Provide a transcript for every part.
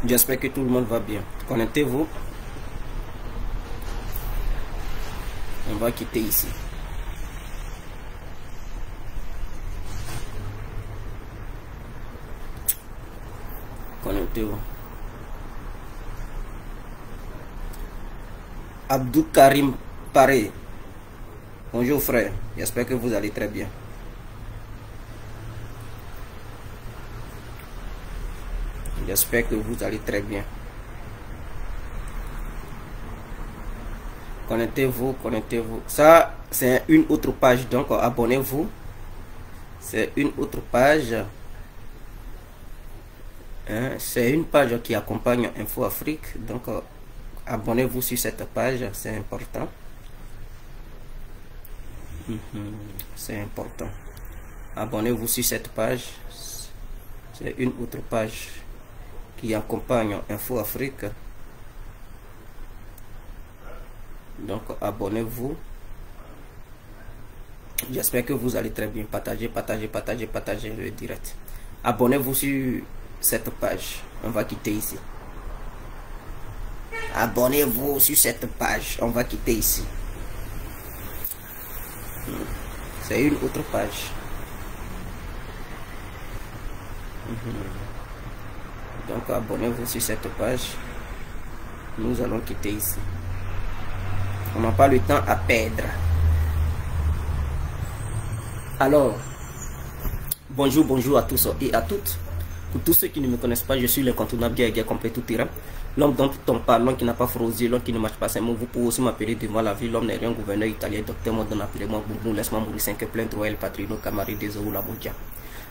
J'espère que tout le monde va bien. Connectez-vous. On va quitter ici. Connectez-vous. Abdou Karim Paré. Bonjour frère. J'espère que vous allez très bien. J'espère que vous allez très bien. Connectez-vous, connectez-vous. Ça, c'est une autre page, donc abonnez-vous. C'est une autre page. Hein, c'est une page qui accompagne Info Afrique. Donc, abonnez-vous sur cette page, c'est important. C'est important. Abonnez-vous sur cette page. C'est une autre page qui accompagne Info Afrique. Donc abonnez-vous. J'espère que vous allez très bien. Partagez le direct. Abonnez-vous sur cette page. On va quitter ici. Abonnez-vous sur cette page. On va quitter ici. C'est une autre page. Donc abonnez-vous sur cette page. Nous allons quitter ici. On n'a pas le temps à perdre. Alors, bonjour à tous et à toutes. Pour tous ceux qui ne me connaissent pas, je suis l'incontournable guerre complet tout terrain. L'homme dont on parle, l'homme qui n'a pas frosé, l'homme qui ne marche pas ses mots. Vous pouvez aussi m'appeler devant la vie. L'homme n'est rien, gouverneur italien, docteur Modon, appelez-moi Boubou, laisse-moi mourir 5 plein de Royal Patrino, camarade des eaux, la Boudia.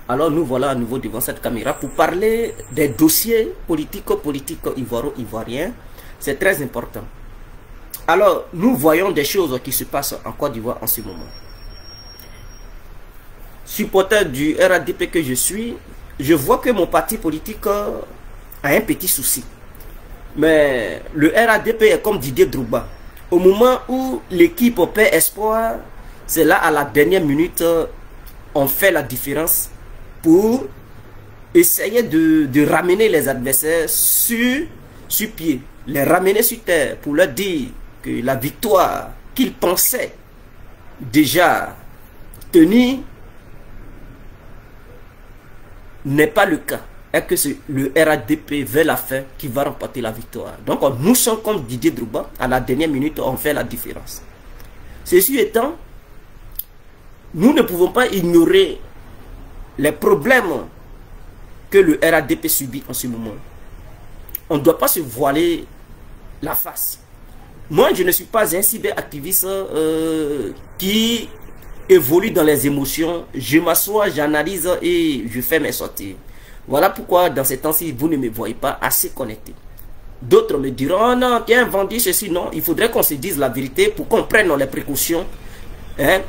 Alors nous voilà à nouveau devant cette caméra pour parler des dossiers politico-ivoiro-ivoiriens. C'est très important. Alors nous voyons des choses qui se passent en Côte d'Ivoire en ce moment. Supporter du RADP que je suis, je vois que mon parti politique a un petit souci. Mais le RADP est comme Didier Drogba. Au moment où l'équipe perd espoir, c'est là à la dernière minute on fait la différence pour essayer de ramener les adversaires sur pied, les ramener sur terre pour leur dire que la victoire qu'ils pensaient déjà tenir n'est pas le cas, et que c'est le RADP vers la fin qui va remporter la victoire. Donc nous sommes comme Didier Drogba, à la dernière minute on fait la différence. Ceci étant, nous ne pouvons pas ignorer les problèmes que le RADP subit en ce moment. On ne doit pas se voiler la face. Moi, je ne suis pas un cyberactiviste qui évolue dans les émotions. Je m'assois, j'analyse et je fais mes sorties. Voilà pourquoi dans ces temps-ci, vous ne me voyez pas assez connecté. D'autres me diront, oh non, tu as vendu ceci. Non, il faudrait qu'on se dise la vérité pour qu'on prenne les précautions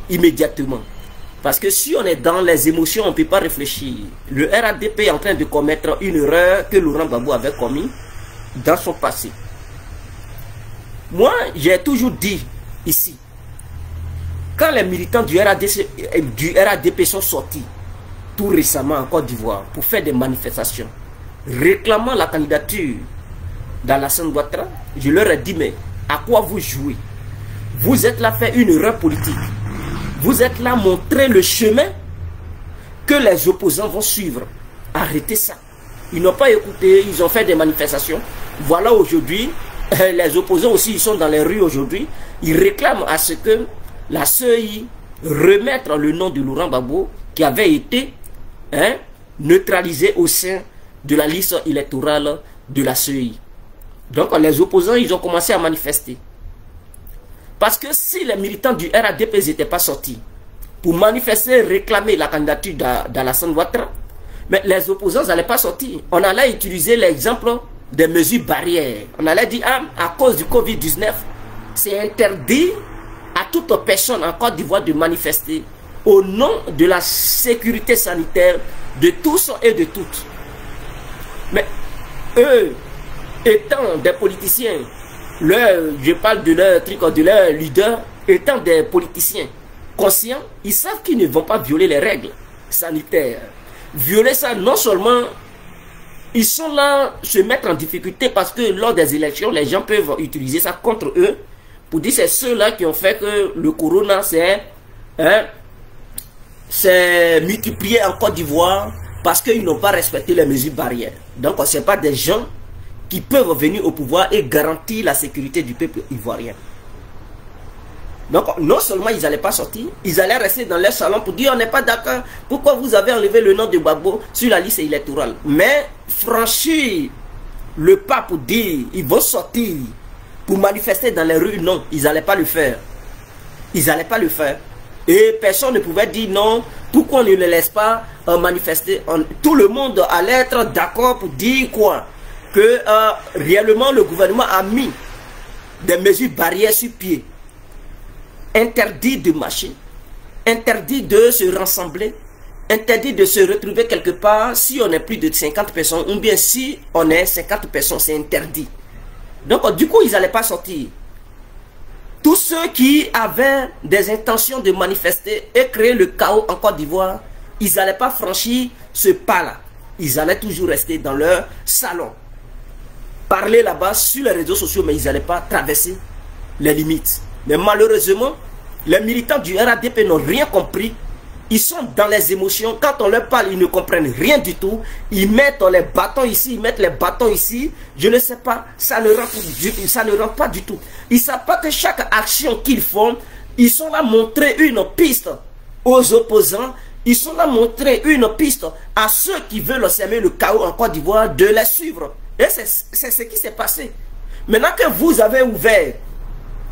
immédiatement. Parce que si on est dans les émotions, on ne peut pas réfléchir. Le RADP est en train de commettre une erreur que Laurent Gbagbo avait commise dans son passé. Moi, j'ai toujours dit ici, quand les militants du RADP sont sortis tout récemment en Côte d'Ivoire pour faire des manifestations réclamant la candidature d'Alassane Ouattara, je leur ai dit, mais à quoi vous jouez? Vous êtes là faire une erreur politique. Vous êtes là montrer le chemin que les opposants vont suivre. Arrêtez ça. Ils n'ont pas écouté, ils ont fait des manifestations. Voilà aujourd'hui, les opposants aussi, ils sont dans les rues aujourd'hui. Ils réclament à ce que la CEI remette le nom de Laurent Gbagbo qui avait été neutralisé au sein de la liste électorale de la CEI. Donc les opposants, ils ont commencé à manifester. Parce que si les militants du RADP n'étaient pas sortis pour manifester, réclamer la candidature d'Alassane Ouattara, mais les opposants n'allaient pas sortir. On allait utiliser l'exemple des mesures barrières. On allait dire, ah, à cause du Covid-19, c'est interdit à toute personne en Côte d'Ivoire de manifester au nom de la sécurité sanitaire de tous et de toutes. Mais eux, étant des politiciens, je parle de leur truc, de leur leader, étant des politiciens conscients, ils savent qu'ils ne vont pas violer les règles sanitaires. Violer ça, non seulement ils sont là se mettre en difficulté parce que lors des élections, les gens peuvent utiliser ça contre eux pour dire c'est ceux-là qui ont fait que le corona s'est multiplié en Côte d'Ivoire parce qu'ils n'ont pas respecté les mesures barrières. Donc, ce n'est pas des gens qui peuvent venir au pouvoir et garantir la sécurité du peuple ivoirien. Donc, non seulement ils n'allaient pas sortir, ils allaient rester dans leur salon pour dire on n'est pas d'accord, pourquoi vous avez enlevé le nom de Gbagbo sur la liste électorale. Mais franchir le pas pour dire ils vont sortir pour manifester dans les rues, non, ils n'allaient pas le faire. Ils n'allaient pas le faire. Et personne ne pouvait dire non, pourquoi on ne les laisse pas manifester. Tout le monde allait être d'accord pour dire quoi? Que réellement le gouvernement a mis des mesures barrières sur pied. Interdit de marcher, interdit de se rassembler, interdit de se retrouver quelque part si on est plus de 50 personnes, ou bien si on est 50 personnes, c'est interdit. Donc du coup, ils n'allaient pas sortir. Tous ceux qui avaient des intentions de manifester et créer le chaos en Côte d'Ivoire, ils n'allaient pas franchir ce pas-là. Ils allaient toujours rester dans leur salon. Parler là-bas sur les réseaux sociaux, mais ils n'allaient pas traverser les limites. Mais malheureusement, les militants du RADP n'ont rien compris. Ils sont dans les émotions. Quand on leur parle, ils ne comprennent rien du tout. Ils mettent les bâtons ici, ils mettent les bâtons ici. Je ne sais pas, ça ne rentre pas du tout. Ils ne savent pas que chaque action qu'ils font, ils sont là montrer une piste aux opposants. Ils sont là montrer une piste à ceux qui veulent semer le chaos en Côte d'Ivoire de les suivre. Et c'est ce qui s'est passé. Maintenant que vous avez ouvert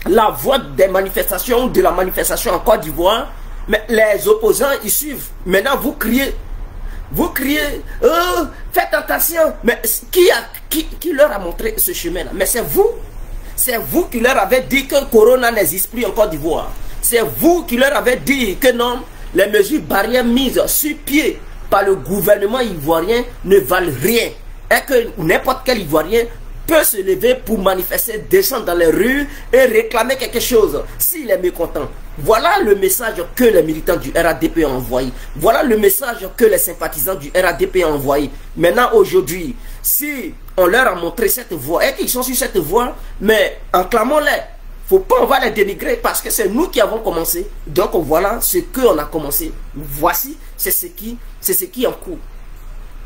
la voie des manifestations, de la manifestation en Côte d'Ivoire, mais les opposants, ils suivent. Maintenant, vous criez, oh, faites attention. Mais qui leur a montré ce chemin-là? Mais c'est vous qui leur avez dit que le corona n'existe plus en Côte d'Ivoire. C'est vous qui leur avez dit que non, les mesures barrières mises sur pied par le gouvernement ivoirien ne valent rien. Et que n'importe quel Ivoirien peut se lever pour manifester, descendre dans les rues et réclamer quelque chose s'il est mécontent. Voilà le message que les militants du RADP ont envoyé. Voilà le message que les sympathisants du RADP ont envoyé. Maintenant, aujourd'hui, si on leur a montré cette voie et qu'ils sont sur cette voie, mais enclamons-les. Faut pas, on va les dénigrer parce que c'est nous qui avons commencé. Donc voilà ce qu'on a commencé. Voici, c'est ce qui est en cours.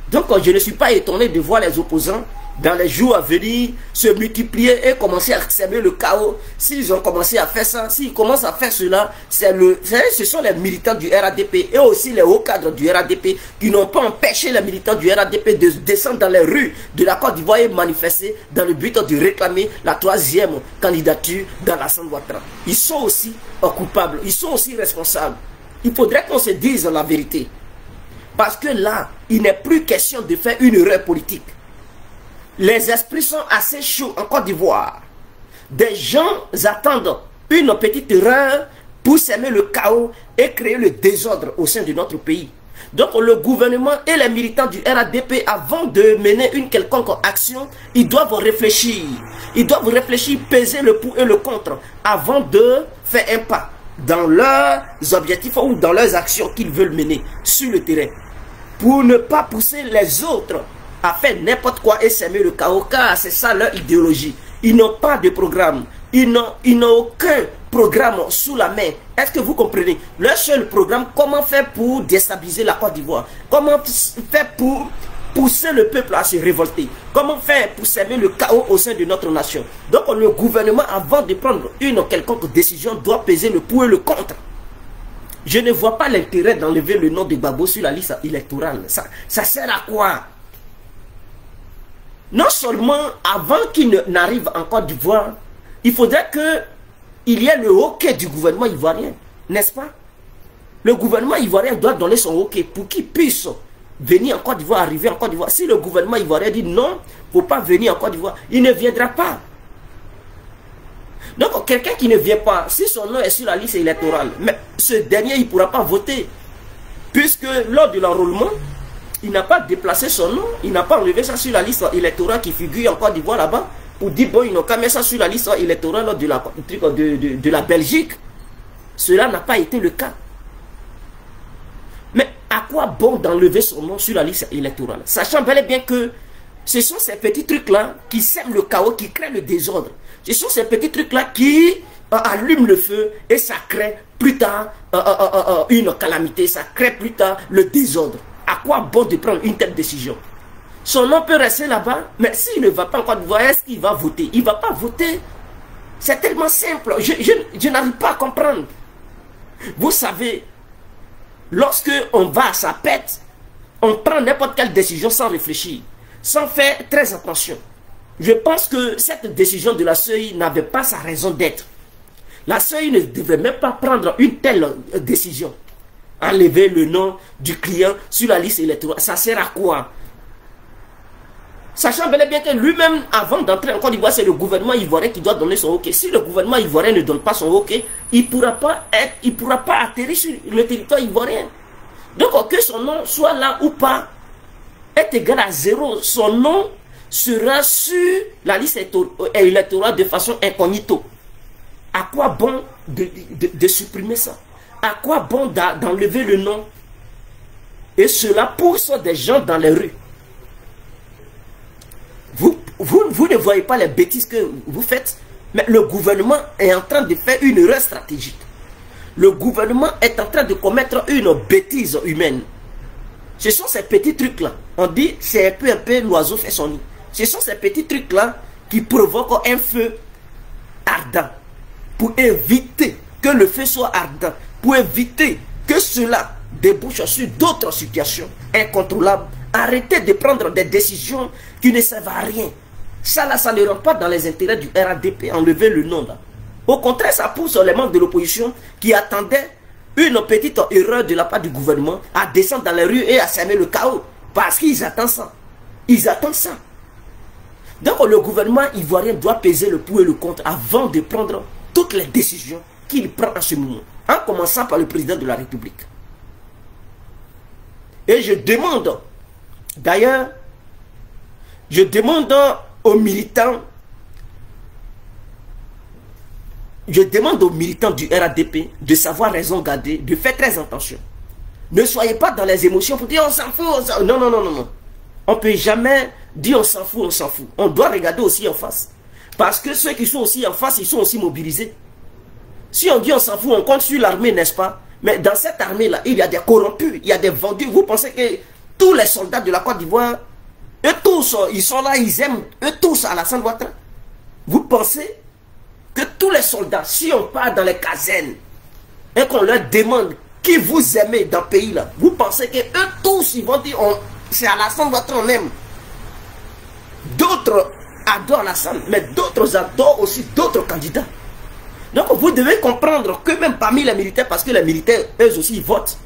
Donc je ne suis pas étonné de voir les opposants dans les jours à venir se multiplier et commencer à semer le chaos. S'ils ont commencé à faire ça, s'ils commencent à faire cela, ce sont les militants du RADP et aussi les hauts cadres du RADP qui n'ont pas empêché les militants du RADP de descendre dans les rues de la Côte d'Ivoire et manifester dans le but de réclamer la 3e candidature d'Alassane Ouattara. Ils sont aussi coupables, ils sont aussi responsables. Il faudrait qu'on se dise la vérité. Parce que là, il n'est plus question de faire une erreur politique. Les esprits sont assez chauds en Côte d'Ivoire. Des gens attendent une petite erreur pour semer le chaos et créer le désordre au sein de notre pays. Donc le gouvernement et les militants du RADP, avant de mener une quelconque action, ils doivent réfléchir. Ils doivent réfléchir, peser le pour et le contre avant de faire un pas dans leurs objectifs ou dans leurs actions qu'ils veulent mener sur le terrain. Pour ne pas pousser les autres à faire n'importe quoi et semer le chaos, car c'est ça leur idéologie. Ils n'ont pas de programme. Ils n'ont aucun programme sous la main. Est-ce que vous comprenez? Leur seul programme, comment faire pour déstabiliser la Côte d'Ivoire? Comment faire pour pousser le peuple à se révolter? Comment faire pour semer le chaos au sein de notre nation? Donc le gouvernement, avant de prendre une quelconque décision, doit peser le pour et le contre. Je ne vois pas l'intérêt d'enlever le nom de Gbagbo sur la liste électorale. Ça sert à quoi? Non seulement, avant qu'il n'arrive en Côte d'Ivoire, il faudrait qu'il y ait le hockey du gouvernement ivoirien, n'est-ce pas? Le gouvernement ivoirien doit donner son hockey pour qu'il puisse venir en Côte d'Ivoire, arriver en Côte d'Ivoire. Si le gouvernement ivoirien dit non, il ne faut pas venir en Côte d'Ivoire, il ne viendra pas. Donc quelqu'un qui ne vient pas, si son nom est sur la liste électorale, mais ce dernier il ne pourra pas voter. Puisque lors de l'enrôlement, il n'a pas déplacé son nom, il n'a pas enlevé ça sur la liste électorale qui figure en Côte d'Ivoire là-bas, pour dire bon, ils n'ont qu'à mettre ça sur la liste électorale de la Belgique. Cela n'a pas été le cas. Mais à quoi bon d'enlever son nom sur la liste électorale? Sachant bel et bien que Ce sont ces petits trucs-là qui sèment le chaos, qui créent le désordre. Ce sont ces petits trucs-là qui allument le feu et ça crée plus tard une calamité, ça crée plus tard le désordre. À quoi bon de prendre une telle décision? Son nom peut rester là-bas, mais s'il ne va pas en Côte d'Ivoire, est-ce qu'il va voter? Il ne va pas voter. C'est tellement simple. Je n'arrive pas à comprendre. Vous savez, lorsque on va à sa pète, on prend n'importe quelle décision sans réfléchir, sans faire très attention. Je pense que cette décision de la CEI n'avait pas sa raison d'être. La CEI ne devait même pas prendre une telle décision. Enlever le nom du client sur la liste électorale, ça sert à quoi? Sachant bel et bien que lui-même, avant d'entrer en Côte d'Ivoire, c'est le gouvernement ivoirien qui doit donner son OK. Si le gouvernement ivoirien ne donne pas son OK, il ne pourra pas atterrir sur le territoire ivoirien. Donc, que son nom soit là ou pas, est égal à 0. Son nom sera sur la liste électorale de façon incognito. À quoi bon de supprimer ça? À quoi bon d'enlever le nom? Et cela pousse des gens dans les rues. Vous ne voyez pas les bêtises que vous faites, mais le gouvernement est en train de faire une erreur stratégique. Le gouvernement est en train de commettre une bêtise humaine. Ce sont ces petits trucs-là. On dit, c'est un peu l'oiseau fait son nid. Ce sont ces petits trucs-là qui provoquent un feu ardent. Pour éviter que le feu soit ardent. Pour éviter que cela débouche sur d'autres situations incontrôlables. Arrêtez de prendre des décisions qui ne servent à rien. Ça là, ça ne rentre pas dans les intérêts du RADP. Enlever le nom là. Au contraire, ça pousse les membres de l'opposition qui attendaient une petite erreur de la part du gouvernement à descendre dans les rues et à semer le chaos. Parce qu'ils attendent ça. Ils attendent ça. Donc le gouvernement ivoirien doit peser le pour et le contre avant de prendre toutes les décisions qu'il prend en ce moment. En commençant par le président de la République. Et je demande, d'ailleurs, je demande aux militants du RADP de savoir raison garder, de faire très attention. Ne soyez pas dans les émotions pour dire on s'en fout, non, non, non, non, non. On ne peut jamais dire on s'en fout, on s'en fout. On doit regarder aussi en face. Parce que ceux qui sont aussi en face, ils sont aussi mobilisés. Si on dit on s'en fout, on compte sur l'armée, n'est-ce pas? Mais dans cette armée-là, il y a des corrompus, il y a des vendus. Vous pensez que tous les soldats de la Côte d'Ivoire, eux tous, ils sont là, ils aiment, eux tous Alassane Ouattara. Vous pensez que tous les soldats, si on part dans les casernes et qu'on leur demande qui vous aimez dans le pays là, vous pensez que eux tous, ils vont dire c'est Alassane Ouattara on aime. D'autres adorent Alassane, mais d'autres adorent aussi d'autres candidats. Donc vous devez comprendre que même parmi les militaires, parce que les militaires, eux aussi, ils votent.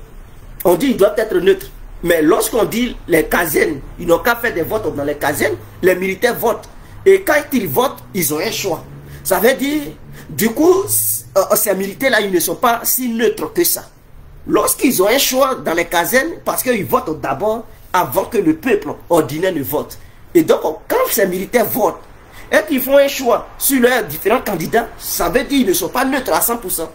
On dit qu'ils doivent être neutres. Mais lorsqu'on dit les casernes, ils n'ont qu'à faire des votes dans les casernes, les militaires votent. Et quand ils votent, ils ont un choix. Ça veut dire, du coup, ces militaires-là, ils ne sont pas si neutres que ça. Lorsqu'ils ont un choix dans les casernes, parce qu'ils votent d'abord, avant que le peuple ordinaire ne vote. Et donc, quand ces militaires votent, et qu'ils font un choix sur leurs différents candidats, ça veut dire qu'ils ne sont pas neutres à 100%.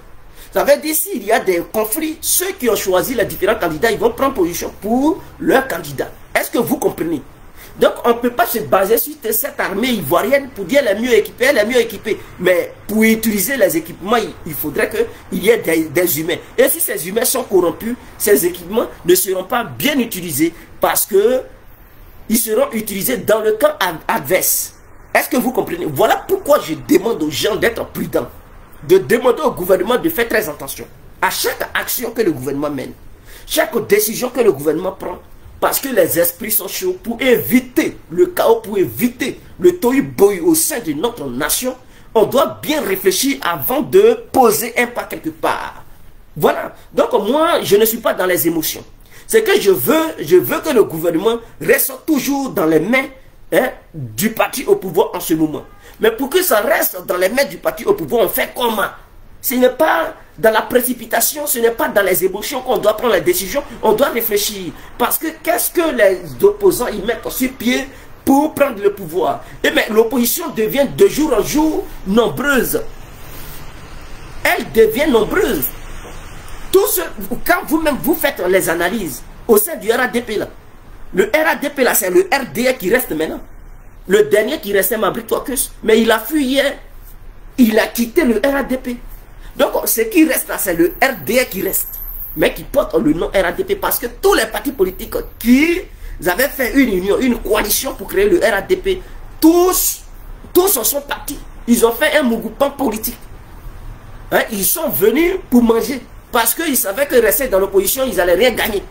Ça veut dire s'il y a des conflits, ceux qui ont choisi les différents candidats, ils vont prendre position pour leur candidat. Est-ce que vous comprenez? Donc on ne peut pas se baser sur cette armée ivoirienne pour dire elle est mieux équipée, elle est mieux équipée. Mais pour utiliser les équipements, il faudrait qu'il y ait des humains. Et si ces humains sont corrompus, ces équipements ne seront pas bien utilisés parce que ils seront utilisés dans le camp adverse. Est-ce que vous comprenez? Voilà pourquoi je demande aux gens d'être prudents. De demander au gouvernement de faire très attention à chaque action que le gouvernement mène. Chaque décision que le gouvernement prend. Parce que les esprits sont chauds pour éviter le chaos, pour éviter le tohu-bohu au sein de notre nation. On doit bien réfléchir avant de poser un pas quelque part. Voilà. Donc moi, je ne suis pas dans les émotions. C'est que je veux que le gouvernement reste toujours dans les mains du parti au pouvoir en ce moment. Mais pour que ça reste dans les mains du parti au pouvoir, on fait comment? Ce n'est pas dans la précipitation, ce n'est pas dans les émotions qu'on doit prendre les décisions, on doit réfléchir. Parce que qu'est-ce que les opposants ils mettent sur pied pour prendre le pouvoir? Et mais l'opposition devient de jour en jour nombreuse. Elle devient nombreuse. Tout ce, quand vous-même vous faites les analyses au sein du RADP là, le RADP là, c'est le RDA qui reste maintenant. Le dernier qui restait, Mabrik Touakus, mais il a fui hier. Il a quitté le RADP. Donc, ce qui reste là, c'est le RDR qui reste. Mais qui porte le nom RADP. Parce que tous les partis politiques qui avaient fait une union, une coalition pour créer le RADP, tous en sont partis. Ils ont fait un mouvement politique. Hein, ils sont venus pour manger. Parce qu'ils savaient que rester dans l'opposition, ils n'allaient rien gagner.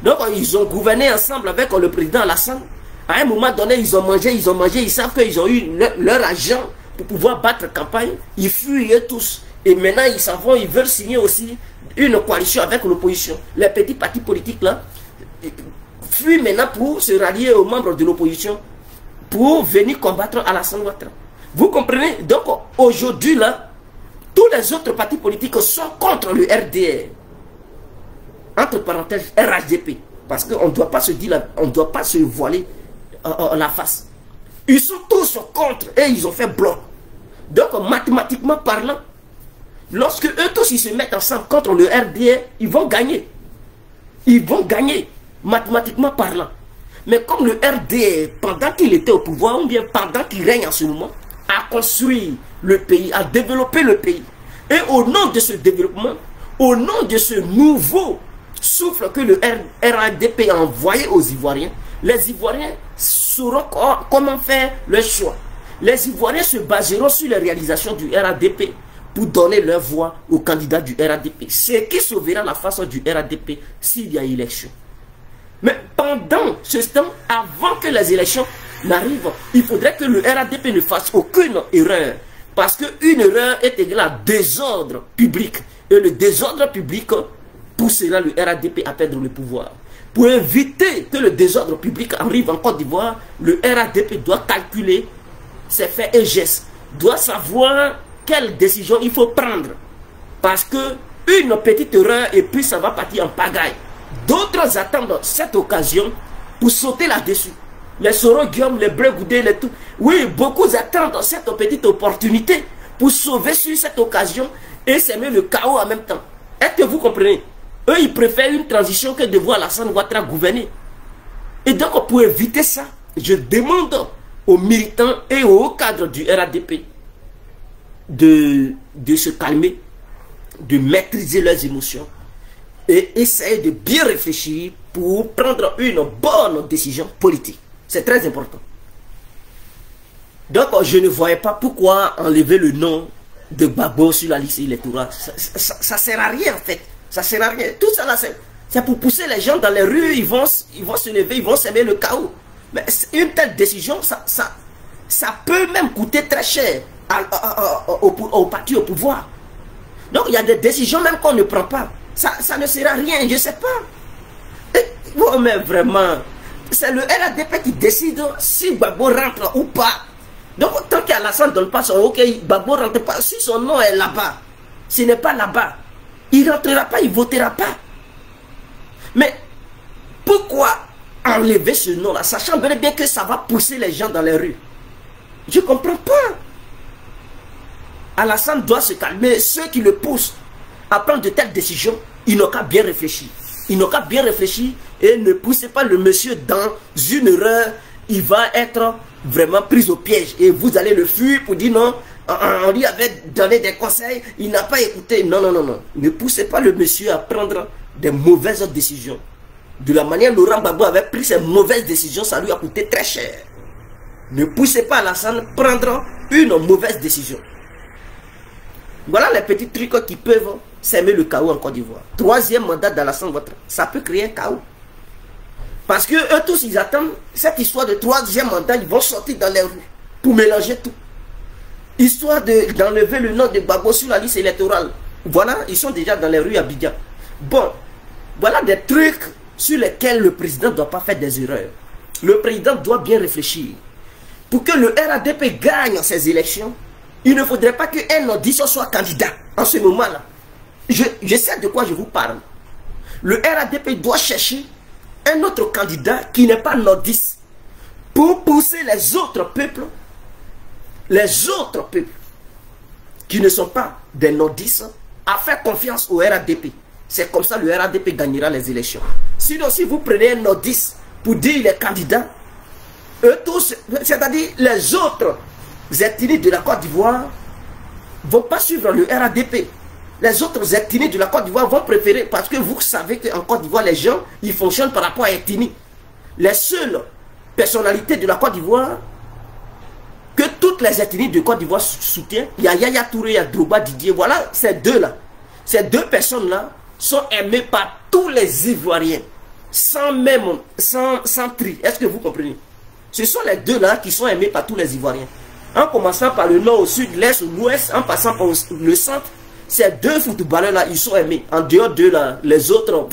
Donc, ils ont gouverné ensemble avec le président Alassane. À un moment donné, ils ont mangé, ils savent qu'ils ont eu leur argent pour pouvoir battre campagne. Ils fuyaient tous. Et maintenant, ils s'en vont, ils veulent signer aussi une coalition avec l'opposition. Les petits partis politiques là fuient maintenant pour se rallier aux membres de l'opposition pour venir combattre Alassane Ouattara. Vous comprenez? Donc, aujourd'hui là, tous les autres partis politiques sont contre le RDR. Entre parenthèses, RHDP. Parce qu'on ne doit pas se dire, on ne doit pas se voiler la face. Ils sont tous contre et ils ont fait bloc. Donc, mathématiquement parlant, lorsque eux tous ils se mettent ensemble contre le RDR, ils vont gagner. Ils vont gagner, mathématiquement parlant. Mais comme le RDR, pendant qu'il était au pouvoir, ou bien pendant qu'il règne en ce moment, a construit le pays, a développé le pays. Et au nom de ce développement, au nom de ce nouveau souffle que le RADP a envoyé aux Ivoiriens, les Ivoiriens sauront comment faire leur choix. Les Ivoiriens se baseront sur les réalisations du RADP pour donner leur voix aux candidats du RADP. C'est qui sauvera la face du RADP s'il y a élection. Mais pendant ce temps, avant que les élections n'arrivent, il faudrait que le RADP ne fasse aucune erreur. Parce qu'une erreur est égale à désordre public. Et le désordre public poussera le RADP à perdre le pouvoir. Pour éviter que le désordre public arrive en Côte d'Ivoire, le RADP doit calculer ses faits et gestes, doit savoir quelle décision il faut prendre. Parce que une petite erreur et puis ça va partir en pagaille. D'autres attendent cette occasion pour sauter là-dessus. Les Soro Guillaume, les Bleu Goudé, les tout. Oui, beaucoup attendent cette petite opportunité pour sauver sur cette occasion et semer le chaos en même temps. Est-ce que vous comprenez? Eux, ils préfèrent une transition que de voir Alassane Ouattara gouverner. Et donc, pour éviter ça, je demande aux militants et aux cadres du RADP de se calmer, de maîtriser leurs émotions et essayer de bien réfléchir pour prendre une bonne décision politique. C'est très important. Donc, je ne voyais pas pourquoi enlever le nom de Gbagbo sur la liste électorale. Ça ne sert à rien, en fait. Ça ne sert à rien. Tout ça, là, c'est pour pousser les gens dans les rues. Ils vont se lever, ils vont s'aimer le chaos. Mais une telle décision, ça peut même coûter très cher au parti au pouvoir. Donc, il y a des décisions même qu'on ne prend pas. Ça ne sert à rien, je ne sais pas. Bon, mais vraiment, c'est le RADP qui décide si Gbagbo rentre ou pas. Donc, tant qu'Alassane ne donne pas son OK, Gbagbo ne rentre pas. Si son nom est là-bas, ce n'est pas là-bas. Il ne rentrera pas, il ne votera pas. Mais pourquoi enlever ce nom-là, sachant bien que ça va pousser les gens dans les rues? Je ne comprends pas. Alassane doit se calmer. Ceux qui le poussent à prendre de telles décisions, ils n'ont qu'à bien réfléchir. Ils n'ont qu'à bien réfléchir et ne poussez pas le monsieur dans une erreur. Il va être vraiment pris au piège et vous allez le fuir pour dire non. On lui avait donné des conseils, il n'a pas écouté. Non, non, non, non. Ne poussez pas le monsieur à prendre des mauvaises décisions. De la manière dont Laurent Gbagbo avait pris ces mauvaises décisions, ça lui a coûté très cher. Ne poussez pas Alassane à prendre une mauvaise décision. Voilà les petits trucs qui peuvent s'aimer le chaos en Côte d'Ivoire. Troisième mandat d'Alassane Ouattara, ça peut créer un chaos. Parce que eux tous, ils attendent cette histoire de troisième mandat, ils vont sortir dans les rues pour mélanger tout. Histoire d'enlever le nom de Gbagbo sur la liste électorale. Voilà, ils sont déjà dans les rues à Abidjan. Bon, voilà des trucs sur lesquels le président ne doit pas faire des erreurs. Le président doit bien réfléchir. Pour que le RADP gagne ces élections, il ne faudrait pas qu'un audition soit candidat en ce moment-là. Je sais de quoi je vous parle. Le RADP doit chercher un autre candidat qui n'est pas nordiste pour pousser les autres peuples qui ne sont pas des nordistes à faire confiance au RADP. C'est comme ça que le RADP gagnera les élections. Sinon, si vous prenez un nordiste pour dire il est candidat, eux tous, c'est-à-dire les autres ethnies de la Côte d'Ivoire, ne vont pas suivre le RADP. Les autres ethnies de la Côte d'Ivoire vont préférer, parce que vous savez qu'en Côte d'Ivoire, les gens, ils fonctionnent par rapport à l'ethnie. Les seules personnalités de la Côte d'Ivoire que toutes les ethnies de Côte d'Ivoire soutiennent, il y a Yaya Touré, il y a Drouba Didier, voilà, ces deux-là. Ces deux personnes-là sont aimées par tous les Ivoiriens, sans tri. Est-ce que vous comprenez? Ce sont les deux-là qui sont aimés par tous les Ivoiriens. En commençant par le nord, au sud, l'est, l'ouest, en passant par le centre, ces deux footballeurs-là, ils sont aimés. En dehors d'eux, là, les autres,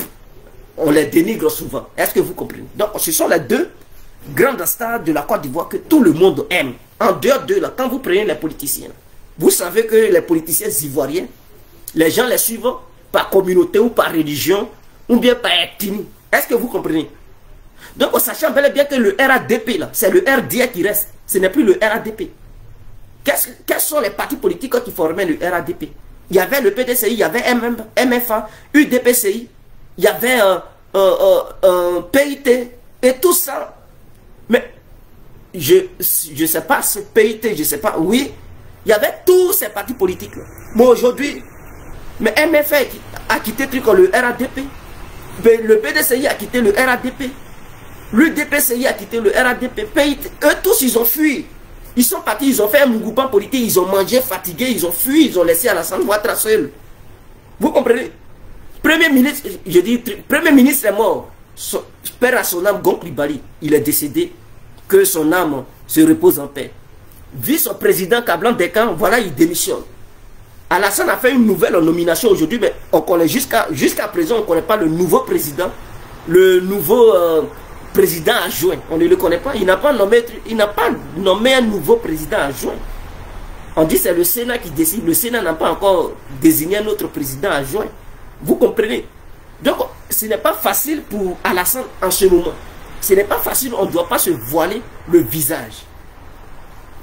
on les dénigre souvent. Est-ce que vous comprenez? Donc, ce sont les deux grandes stars de la Côte d'Ivoire que tout le monde aime. En dehors d'eux, là, quand vous prenez les politiciens, vous savez que les politiciens ivoiriens, les gens les suivent par communauté ou par religion, ou bien par ethnie. Est-ce que vous comprenez? Donc, en sachant bel et bien que le RADP, là, c'est le RDA qui reste. Ce n'est plus le RADP. Quels sont les partis politiques qui formaient le RADP? Il y avait le PDCI, il y avait MFA, UDPCI, il y avait PIT, et tout ça. Mais, je sais pas, ce PIT, je sais pas, oui, il y avait tous ces partis politiques. Mais aujourd'hui, mais MFA a quitté le RADP, le PDCI a quitté le RADP, l'UDPCI a quitté le RADP, PIT, eux tous ils ont fui. Ils sont partis, ils ont fait un mouvement politique, ils ont mangé fatigué, ils ont fui, ils ont laissé Alassane Ouattara seul. Vous comprenez? Premier ministre, je dis, Premier ministre est mort. Père à son âme, Gonklibali, il est décédé. Que son âme se repose en paix. Vice-président Kablan Dekan, voilà, il démissionne. Alassane a fait une nouvelle nomination aujourd'hui, mais on connaît jusqu'à présent, on ne connaît pas le nouveau président, le nouveau président adjoint. On ne le connaît pas. Il n'a pas nommé un nouveau président adjoint. On dit que c'est le Sénat qui décide. Le Sénat n'a pas encore désigné un autre président adjoint. Vous comprenez? Donc, ce n'est pas facile pour Alassane en ce moment. Ce n'est pas facile, on ne doit pas se voiler le visage.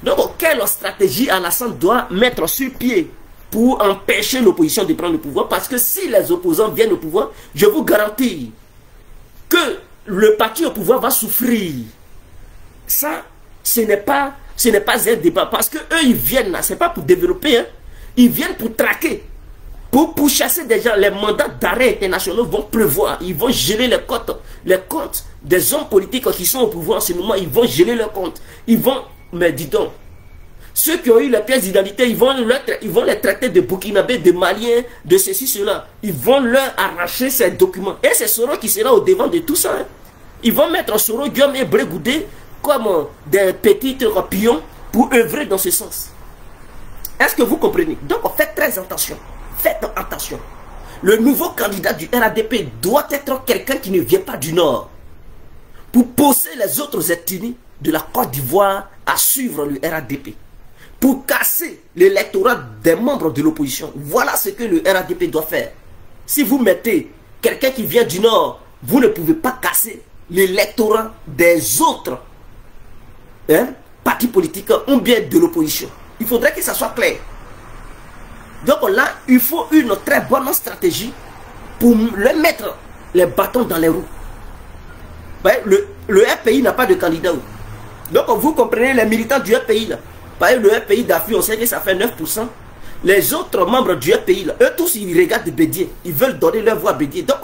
Donc, quelle stratégie Alassane doit mettre sur pied pour empêcher l'opposition de prendre le pouvoir? Parce que si les opposants viennent au pouvoir, je vous garantis que le parti au pouvoir va souffrir. Ça, ce n'est pas un débat. Parce que eux, ils viennent là, ce n'est pas pour développer, hein. Ils viennent pour traquer. Pour chasser des gens. Les mandats d'arrêt internationaux vont pleuvoir. Ils vont geler les comptes des hommes politiques qui sont au pouvoir en ce moment. Ils vont geler leurs comptes. Ils vont, mais dis donc, ceux qui ont eu les pièces d'identité, ils vont les traiter de Burkinabés, de Maliens, de ceci, cela. Ils vont leur arracher ces documents. Et c'est Soro qui sera au devant de tout ça. Hein. Ils vont mettre Soro, Guillaume et Brégoudé comme des petits pions pour œuvrer dans ce sens. Est-ce que vous comprenez? Donc, faites très attention. Faites attention. Le nouveau candidat du RADP doit être quelqu'un qui ne vient pas du Nord. Pour pousser les autres ethnies de la Côte d'Ivoire à suivre le RADP. Pour casser l'électorat des membres de l'opposition. Voilà ce que le RADP doit faire. Si vous mettez quelqu'un qui vient du Nord, vous ne pouvez pas casser l'électorat des autres partis politiques ou bien de l'opposition. Il faudrait que ça soit clair. Donc là, il faut une très bonne stratégie pour leur mettre les bâtons dans les roues. Le RPI n'a pas de candidat. Donc vous comprenez les militants du RPI là. Le RPI d'Afrique, on sait que ça fait 9%. Les autres membres du RPI là, eux tous ils regardent Bédier. Ils veulent donner leur voix à Bédier. Donc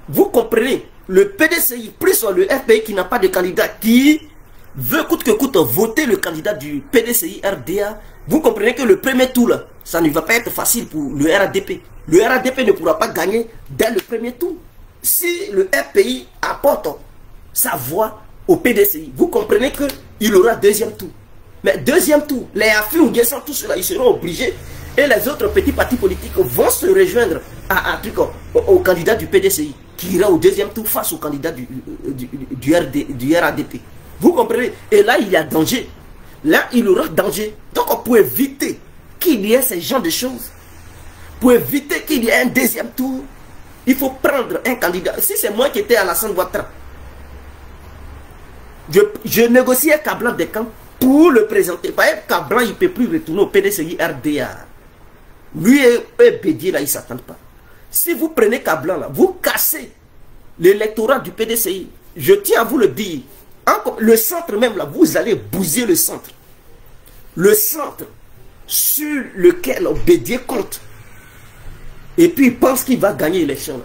vous comprenez, le PDCI plus le RPI qui n'a pas de candidat, qui veut coûte que coûte voter le candidat du PDCI RDA. Vous comprenez que le premier tour là, ça ne va pas être facile pour le RADP. Le RADP ne pourra pas gagner dès le premier tour. Si le RPI apporte sa voix au PDCI, vous comprenez qu'il aura deuxième tour. Mais deuxième tour, les AFI ou Guessant, tout cela, ils seront obligés. Et les autres petits partis politiques vont se rejoindre au candidat du PDCI, qui ira au deuxième tour face au candidat du RADP. Vous comprenez? Et là, il y a danger. Là, il aura danger. Donc, pour éviter qu'il y ait ce genre de choses, pour éviter qu'il y ait un deuxième tour, il faut prendre un candidat. Si c'est moi qui étais à Alassane Ouattara, je négociais Kablan Dekan pour le présenter. Par exemple, Kablan, il ne peut plus retourner au PDCI RDA. Lui et Bédier, là, ils ne s'attendent pas. Si vous prenez Kablan, là, vous cassez l'électorat du PDCI. Je tiens à vous le dire. Le centre même là, vous allez bousiller le centre. Le centre sur lequel Bédié compte. Et puis il pense qu'il va gagner l'élection.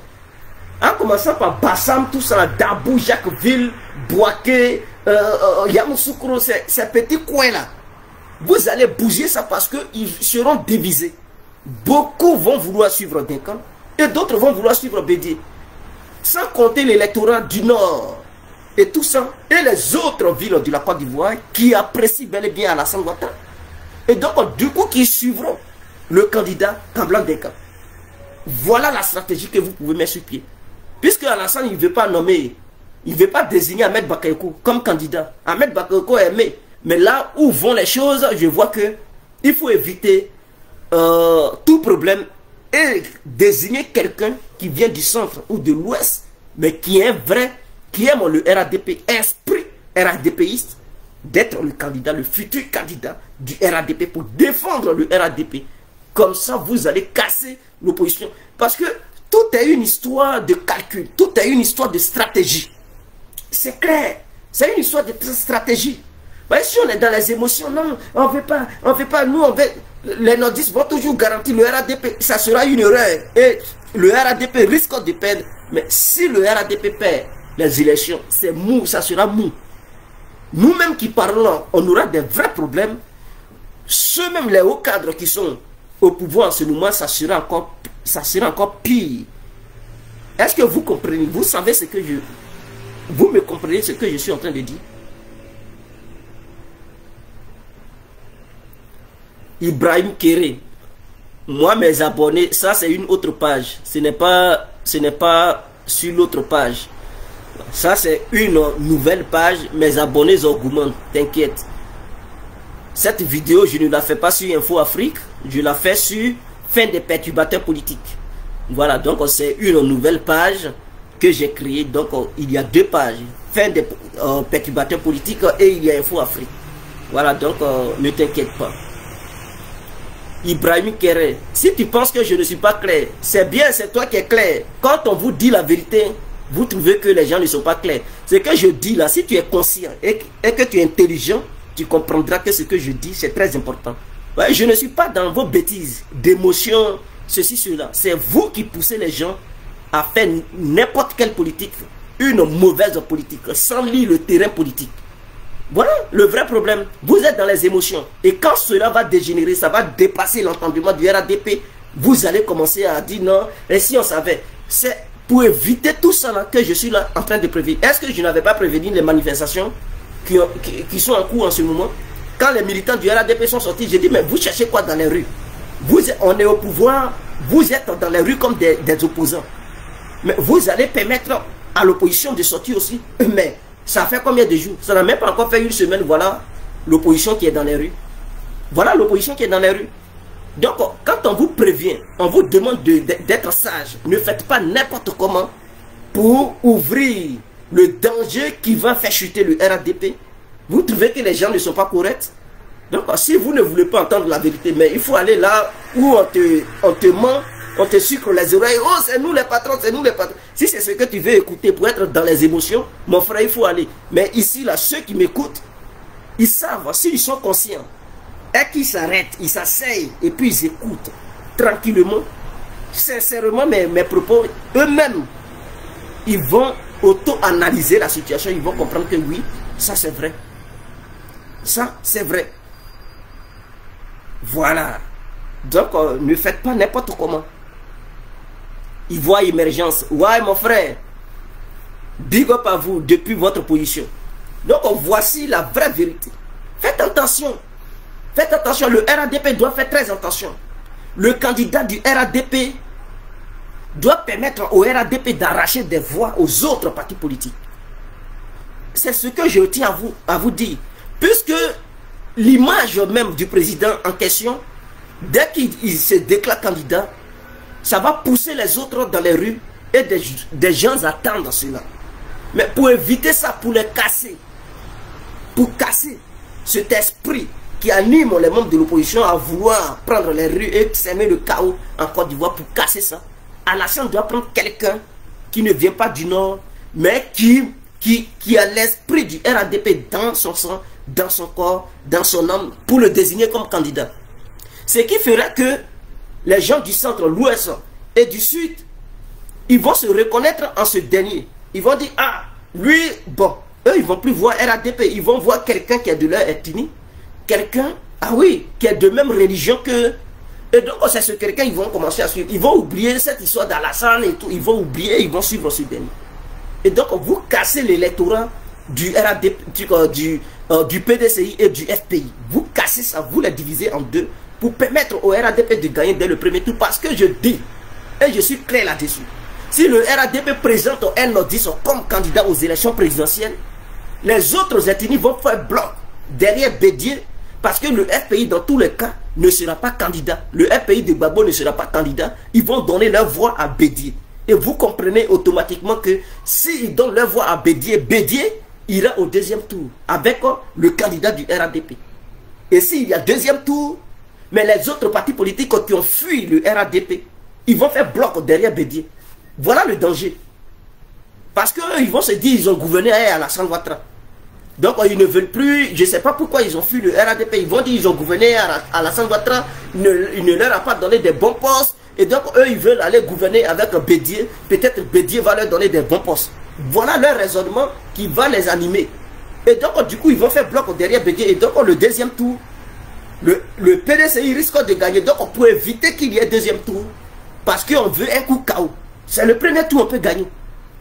En commençant par Bassam, tout ça, Dabou, Jacquesville, Boaké, Yamoussoukro, ces petits coins là. Vous allez bouger ça parce qu'ils seront divisés. Beaucoup vont vouloir suivre Dinkan et d'autres vont vouloir suivre Bédié. Sans compter l'électorat du Nord et tout ça. Et les autres villes de la Côte d'Ivoire qui apprécient bel et bien Alassane Ouattara. Et donc, du coup, qui suivront le candidat Kamblan Dinkan. Voilà la stratégie que vous pouvez mettre sur pied. Puisque Alassane, il ne veut pas nommer, il ne veut pas désigner Ahmed Bakayoko comme candidat. Ahmed Bakayoko est aimé. Mais là où vont les choses, je vois que il faut éviter tout problème et désigner quelqu'un qui vient du centre ou de l'ouest, mais qui est vrai, qui aime le RADP, esprit RADPiste, d'être le candidat, le futur candidat du RADP pour défendre le RADP. Comme ça, vous allez casser l'opposition. Parce que tout est une histoire de calcul, tout est une histoire de stratégie. C'est clair, c'est une histoire de stratégie. Mais si on est dans les émotions, non, on ne veut pas, nous on veut, les nordistes vont toujours garantir le RADP, ça sera une erreur. Et le RADP risque de perdre. Mais si le RADP perd les élections, c'est mou, ça sera mou. Nous-mêmes qui parlons, on aura des vrais problèmes. Ceux-mêmes, les hauts cadres qui sont au pouvoir en ce moment, ça sera encore pire. Est-ce que vous comprenez? Vous savez ce que vous me comprenez ce que je suis en train de dire? Ibrahim Kéré, moi mes abonnés, ça c'est une autre page, ce n'est pas sur l'autre page, ça c'est une nouvelle page, mes abonnés augmentent, t'inquiète. Cette vidéo je ne la fais pas sur Info Afrique, je la fais sur Fin des perturbateurs politiques. Voilà, donc c'est une nouvelle page que j'ai créée, donc il y a deux pages, Fin des perturbateurs politiques et il y a Info Afrique. Voilà, donc ne t'inquiète pas. Ibrahim Kéré, si tu penses que je ne suis pas clair, c'est bien, c'est toi qui es clair. Quand on vous dit la vérité, vous trouvez que les gens ne sont pas clairs. Ce que je dis là, si tu es conscient et que tu es intelligent, tu comprendras que ce que je dis, c'est très important. Ouais, je ne suis pas dans vos bêtises, d'émotions, ceci, cela. C'est vous qui poussez les gens à faire n'importe quelle politique, une mauvaise politique, sans lire le terrain politique. Voilà le vrai problème. Vous êtes dans les émotions. Et quand cela va dégénérer, ça va dépasser l'entendement du RADP, vous allez commencer à dire non. Et si on savait, c'est pour éviter tout ça là que je suis là en train de prévenir. Est-ce que je n'avais pas prévenu les manifestations qui sont en cours en ce moment? Quand les militants du RADP sont sortis, j'ai dit mais vous cherchez quoi dans les rues? On est au pouvoir, vous êtes dans les rues comme des opposants. Mais vous allez permettre à l'opposition de sortir aussi. Mais ça fait combien de jours? Ça n'a même pas encore fait une semaine. Voilà l'opposition qui est dans les rues. Voilà l'opposition qui est dans les rues. Donc, quand on vous prévient, on vous demande d'être sage. Ne faites pas n'importe comment pour ouvrir le danger qui va faire chuter le RADP. Vous trouvez que les gens ne sont pas corrects? Donc, si vous ne voulez pas entendre la vérité, mais il faut aller là où on te ment, on te sucre les oreilles. Oh, c'est nous les patrons, c'est nous les patrons. Si c'est ce que tu veux écouter pour être dans les émotions, mon frère, il faut aller. Mais ici, là, ceux qui m'écoutent, ils savent, s'ils sont conscients, et qu'ils s'arrêtent, ils s'asseyent, et puis ils écoutent tranquillement, sincèrement, mes propos, eux-mêmes, ils vont auto-analyser la situation, ils vont comprendre que oui, ça c'est vrai. Ça, c'est vrai. Voilà. Donc, ne faites pas n'importe comment. Ils voient émergence. Ouais, mon frère. Big up à vous depuis votre position. Donc, voici la vraie vérité. Faites attention. Faites attention. Le RADP doit faire très attention. Le candidat du RADP doit permettre au RADP d'arracher des voix aux autres partis politiques. C'est ce que je tiens à vous dire. Puisque l'image même du président en question, dès qu'il se déclare candidat, ça va pousser les autres dans les rues et des gens attendent cela. Mais pour éviter ça, pour les casser, pour casser cet esprit qui anime les membres de l'opposition à vouloir prendre les rues et semer le chaos en Côte d'Ivoire, pour casser ça, Alassane doit prendre quelqu'un qui ne vient pas du Nord, mais qui qui a l'esprit du RADP dans son sang, dans son corps, dans son âme, pour le désigner comme candidat. Ce qui fera que les gens du centre, l'ouest et du sud, ils vont se reconnaître en ce dernier. Ils vont dire, ah, lui, bon, eux, ils vont plus voir RADP, ils vont voir quelqu'un qui est de leur ethnie, quelqu'un, ah oui, qui est de même religion que... Et donc, c'est ce quelqu'un, ils vont commencer à suivre. Ils vont oublier cette histoire d'Alassane et tout, ils vont oublier, ils vont suivre ce dernier. Et donc, vous cassez l'électorat du RADP, du PDCI et du FPI. Vous cassez ça, vous les divisez en deux pour permettre au RADP de gagner dès le premier tour. Parce que je dis, et je suis clair là-dessus, si le RADP présente un nordiste comme candidat aux élections présidentielles, les autres ethnies vont faire bloc derrière Bédier, parce que le FPI, dans tous les cas, ne sera pas candidat. Le FPI de Gbagbo ne sera pas candidat. Ils vont donner leur voix à Bédier. Et vous comprenez automatiquement que s'ils donnent leur voix à Bédier, Bédier ira au deuxième tour avec le candidat du RADP. Et s'il y a deuxième tour, mais les autres partis politiques qui ont fui le RADP, ils vont faire bloc derrière Bédier. Voilà le danger. Parce qu'eux, ils vont se dire, ils ont gouverné à Alassane Ouattara. Donc, ils ne veulent plus, je ne sais pas pourquoi ils ont fui le RADP. Ils vont dire, ils ont gouverné à Alassane Ouattara, il ne leur a pas donné des bons postes. Et donc, eux, ils veulent aller gouverner avec Bédier. Peut-être Bédier va leur donner des bons postes. Voilà leur raisonnement qui va les animer. Et donc, du coup, ils vont faire bloc derrière Bédier. Et donc, le deuxième tour, le PDCI risque de gagner. Donc, on peut éviter qu'il y ait deuxième tour. Parce qu'on veut un coup KO. C'est le premier tour, on peut gagner.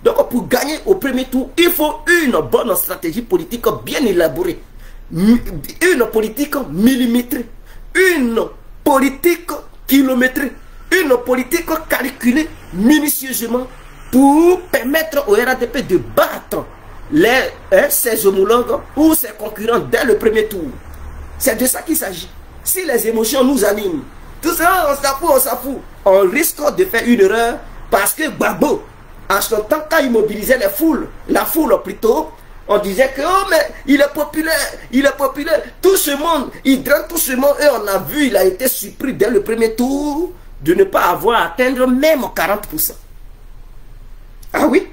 Donc, pour gagner au premier tour, il faut une bonne stratégie politique bien élaborée. Une politique millimétrée. Une politique kilométrée. Une politique calculée minutieusement pour permettre au RADP de battre ses homologues ou ses concurrents dès le premier tour. C'est de ça qu'il s'agit. Si les émotions nous animent, tout ça, on s'en fout. On risque de faire une erreur parce que Gbagbo, en son temps, quand il mobilisait les foules, la foule plutôt, on disait que oh, mais il est populaire, tout ce monde, il draine tout ce monde, et on a vu, il a été surpris dès le premier tour de ne pas avoir atteindre même 40%. Ah oui,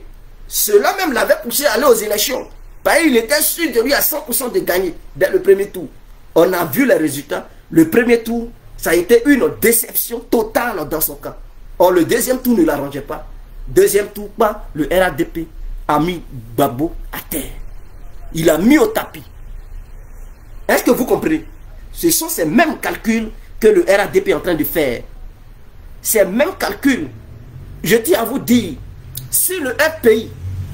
cela même l'avait poussé à aller aux élections. Parce qu'il était sûr de lui à 100% de gagner dès le premier tour. On a vu les résultats. Le premier tour, ça a été une déception totale dans son cas. Or, le deuxième tour ne l'arrangeait pas. Deuxième tour, le RADP a mis Gbagbo à terre. Il a mis au tapis. Est-ce que vous comprenez? Ce sont ces mêmes calculs que le RADP est en train de faire. Ces mêmes calculs. Je tiens à vous dire, si le FPI,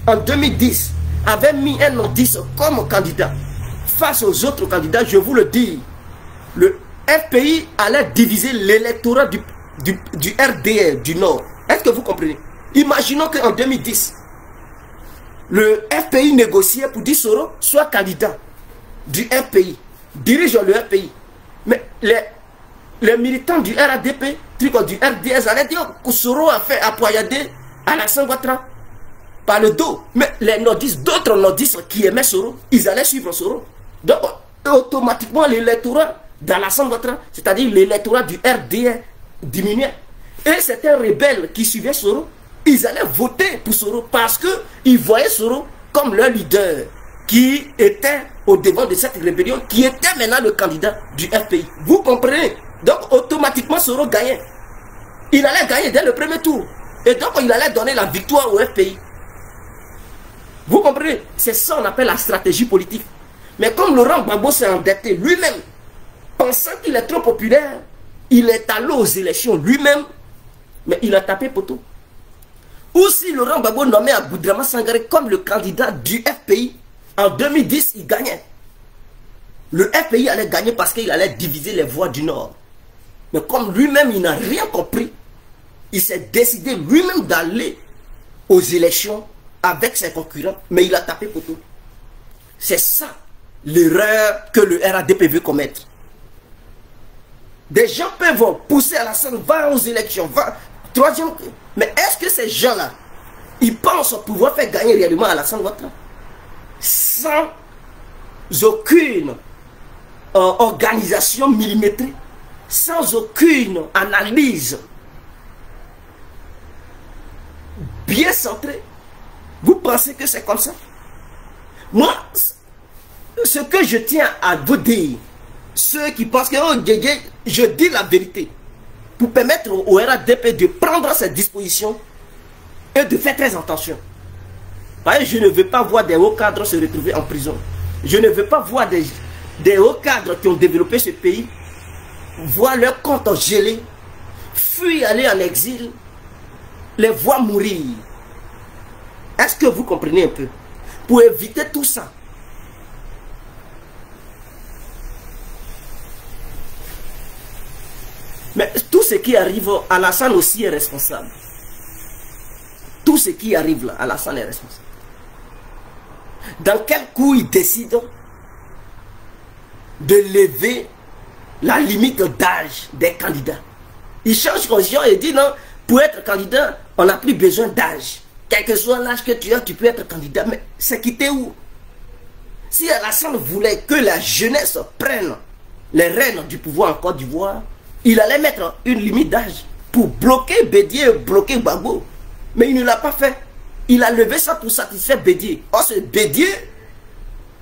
en 2010, avait mis un nordiste comme candidat, face aux autres candidats, je vous le dis, le FPI allait diviser l'électorat du RDR du Nord. Est-ce que vous comprenez? Imaginons qu'en 2010, le FPI négociait pour dire Soro soit candidat du FPI, dirige le FPI. Mais les militants du RADP, du RDS, allaient dire que Soro a fait appoyader Alassane Ouattara par le dos. Mais les nordistes, d'autres nordistes qui aimaient Soro, ils allaient suivre Soro. Donc, automatiquement, l'électorat d'Alassane Ouattara, c'est-à-dire l'électorat du RDR, diminuait. Et certains rebelles qui suivaient Soro, ils allaient voter pour Soro parce qu'ils voyaient Soro comme leur leader qui était au devant de cette rébellion, qui était maintenant le candidat du FPI. Vous comprenez? Donc, automatiquement, Soro gagnait. Il allait gagner dès le premier tour. Et donc, il allait donner la victoire au FPI. Vous comprenez? C'est ça qu'on appelle la stratégie politique. Mais comme Laurent Gbagbo s'est endetté lui-même, pensant qu'il est trop populaire, il est allé aux élections lui-même, mais il a tapé poteau. Ou si Laurent Gbagbo nommait Aboudrama Sangaré comme le candidat du FPI, en 2010, il gagnait. Le FPI allait gagner parce qu'il allait diviser les voix du Nord. Mais comme lui-même, il n'a rien compris, il s'est décidé lui-même d'aller aux élections avec ses concurrents, mais il a tapé poteau. C'est ça l'erreur que le RADP veut commettre. Des gens peuvent pousser à la scène, va aux élections, va. Troisième. Mais est-ce que ces gens-là, ils pensent pouvoir faire gagner réellement Alassane Ouattara sans aucune organisation millimétrée, sans aucune analyse bien centrée? Vous pensez que c'est comme ça? Moi, ce que je tiens à vous dire, ceux qui pensent que oh, je dis la vérité, pour permettre au RADP de prendre ses dispositions et de faire très attention. Je ne veux pas voir des hauts cadres se retrouver en prison. Je ne veux pas voir des hauts cadres qui ont développé ce pays voir leur compte gelé, fuir, aller en exil, les voir mourir. Est-ce que vous comprenez un peu? Pour éviter tout ça, mais tout ce qui arrive, Alassane aussi est responsable. Tout ce qui arrive là, Alassane est responsable. Dans quel coup il décide de lever la limite d'âge des candidats? Il change condition et dit non, pour être candidat, on n'a plus besoin d'âge. Quel que soit l'âge que tu as, tu peux être candidat. Mais c'est quitté où? Si Alassane voulait que la jeunesse prenne les rênes du pouvoir en Côte d'Ivoire, il allait mettre une limite d'âge pour bloquer Bédié, bloquer Gbagbo. Mais il ne l'a pas fait. Il a levé ça pour satisfaire Bédié. Or, ce Bédié,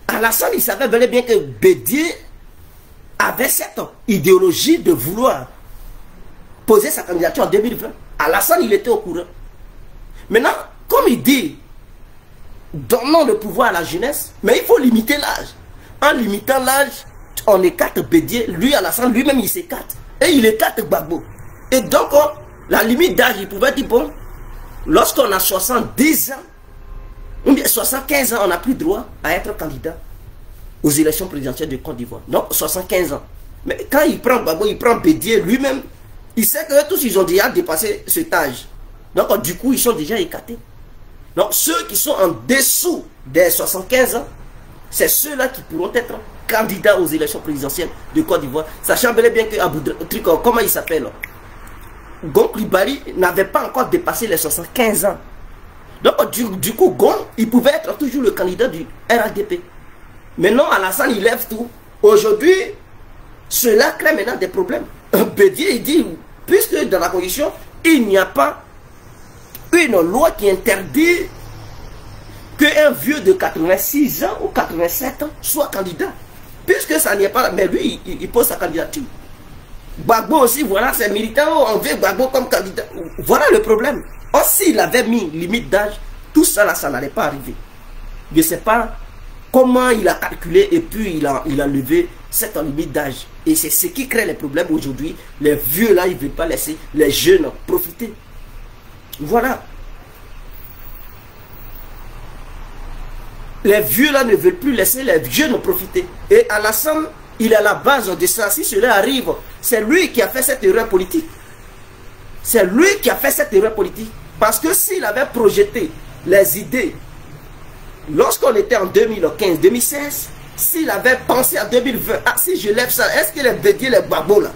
Alassane, il savait bel et bien que Bédié avait cette idéologie de vouloir poser sa candidature en 2020. Alassane, il était au courant. Maintenant, comme il dit, donnons le pouvoir à la jeunesse, mais il faut limiter l'âge. En limitant l'âge, on écarte Bédié. Lui, Alassane, lui-même, il s'écarte. Et il écarte Gbagbo. Et donc, la limite d'âge, il pouvait dire, bon, lorsqu'on a 70 ans, ou bien 75 ans, on n'a plus droit à être candidat aux élections présidentielles de Côte d'Ivoire. Donc, 75 ans. Mais quand il prend Gbagbo, il prend Bédié lui-même, il sait que tous, ils ont déjà dépassé cet âge. Donc, du coup, ils sont déjà écartés. Donc, ceux qui sont en dessous des 75 ans, c'est ceux-là qui pourront être candidats aux élections présidentielles de Côte d'Ivoire. Sachant bel et bien que comment il s'appelle, Gon Coulibaly n'avait pas encore dépassé les 75 ans. Donc, du coup, Gon, il pouvait être toujours le candidat du RADP. Maintenant, Alassane, il lève tout. Aujourd'hui, cela crée maintenant des problèmes. Bédié, il dit, puisque dans la condition, il n'y a pas une loi qui interdit qu'un vieux de 86 ans ou 87 ans soit candidat. Puisque ça n'y est pas, mais lui, il pose sa candidature. Gbagbo aussi, voilà, c'est militant, on veut Gbagbo comme candidat. Voilà le problème. Or, s'il avait mis limite d'âge, tout ça là, ça n'allait pas arriver. Je ne sais pas comment il a calculé et puis il a levé cette limite d'âge. Et c'est ce qui crée les problèmes aujourd'hui. Les vieux là, ils ne veulent pas laisser les jeunes profiter. Voilà. Les vieux là ne veulent plus laisser les jeunes profiter. Et Alassane, il est à la base de ça. Si cela arrive, c'est lui qui a fait cette erreur politique. C'est lui qui a fait cette erreur politique. Parce que s'il avait projeté les idées, lorsqu'on était en 2015-2016, s'il avait pensé à 2020, ah, si je lève ça, est-ce que les Bédié, les Gbagbo là,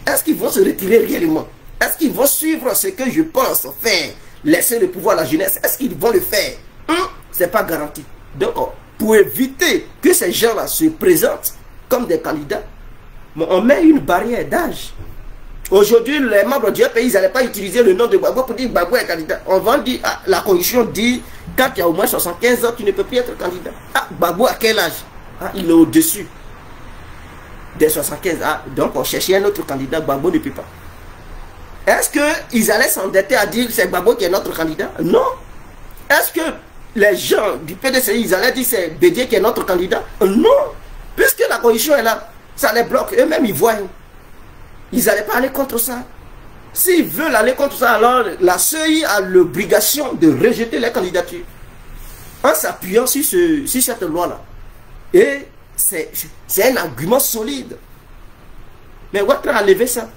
est-ce qu'ils vont se retirer réellement? Est-ce qu'ils vont suivre ce que je pense faire, laisser le pouvoir à la jeunesse? Est-ce qu'ils vont le faire? C'est pas garanti. Donc, pour éviter que ces gens-là se présentent comme des candidats, on met une barrière d'âge. Aujourd'hui, les membres du pays, ils n'allaient pas utiliser le nom de Gbagbo pour dire Gbagbo est candidat. On va dire, ah, la condition dit, quand tu as au moins 75 ans, tu ne peux plus être candidat. Ah, Gbagbo à quel âge? Ah, il est au-dessus des 75. Ah, donc on cherchait un autre candidat, Gbagbo ne peut pas. Est-ce qu'ils allaient s'endetter à dire c'est Gbagbo qui est notre candidat? Non. Est-ce que les gens du PDCI, ils allaient dire c'est Bédié qui est notre candidat? Non. Puisque la condition est là, ça les bloque. Eux-mêmes, ils voient. Ils n'allaient pas aller contre ça. S'ils veulent aller contre ça, alors la CEI a l'obligation de rejeter les candidatures. En s'appuyant sur cette loi-là. Et c'est un argument solide. Mais Ouattara a levé ça.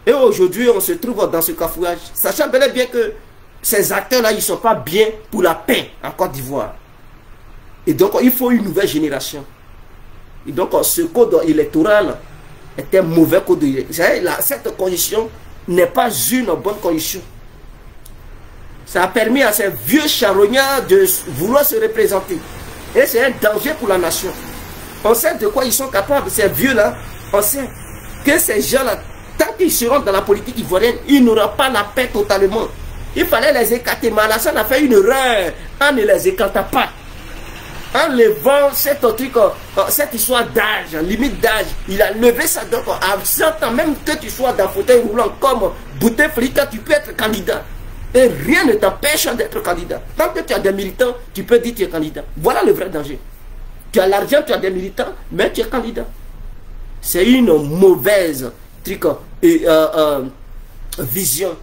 Et aujourd'hui, on se trouve dans ce cafouillage. Sachant bel et bien que ces acteurs-là, ils ne sont pas bien pour la paix en Côte d'Ivoire. Et donc, il faut une nouvelle génération. Et donc, ce code électoral est un mauvais code. Cette condition n'est pas une bonne condition. Ça a permis à ces vieux charognards de vouloir se représenter. Et c'est un danger pour la nation. On sait de quoi ils sont capables, ces vieux-là. On sait que ces gens-là, tant qu'ils seront dans la politique ivoirienne, ils n'auront pas la paix totalement. Il fallait les écarter. Mais Alassane a fait une erreur en ne les écartant pas. en levant cette truc, cette histoire d'âge, limite d'âge, il a levé ça. Donc, à 100 ans, même que tu sois dans fauteuil roulant comme Bouteflika, tu peux être candidat. Et rien ne t'empêche d'être candidat. Tant que tu as des militants, tu peux dire que tu es candidat. Voilà le vrai danger. Tu as l'argent, tu as des militants, mais tu es candidat. C'est une mauvaise truc, vision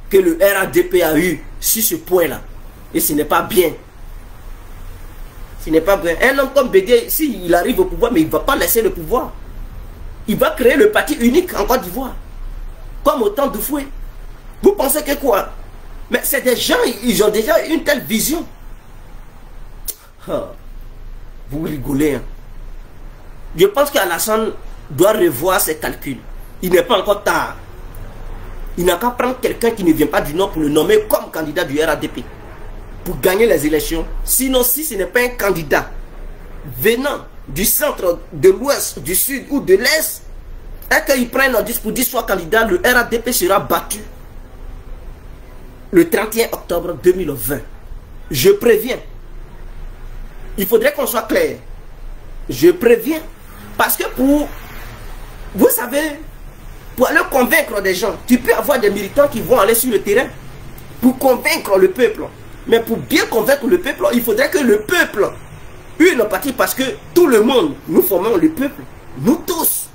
que le RADP a eu sur ce point-là. Et ce n'est pas bien. Ce n'est pas bien. Un homme comme Bédié, s'il arrive au pouvoir, mais il ne va pas laisser le pouvoir. Il va créer le parti unique en Côte d'Ivoire. Comme au temps de Fouet. Vous pensez que quoi? Mais c'est des gens, ils ont déjà une telle vision. Vous rigolez. Hein? Je pense qu'Alassane doit revoir ses calculs. Il n'est pas encore tard. Il n'a qu'à prendre quelqu'un qui ne vient pas du Nord pour le nommer comme candidat du RADP. Pour gagner les élections. Sinon, si ce n'est pas un candidat venant du centre, de l'ouest, du sud ou de l'est, et qu'il prenne un disque pour dire soit candidat, le RADP sera battu le 31 octobre 2020. Je préviens. Il faudrait qu'on soit clair. Je préviens. Parce que pour... Vous savez, pour aller convaincre des gens, tu peux avoir des militants qui vont aller sur le terrain pour convaincre le peuple. Mais pour bien convaincre le peuple, il faudrait que le peuple une partie, parce que tout le monde, nous formons le peuple. Nous tous.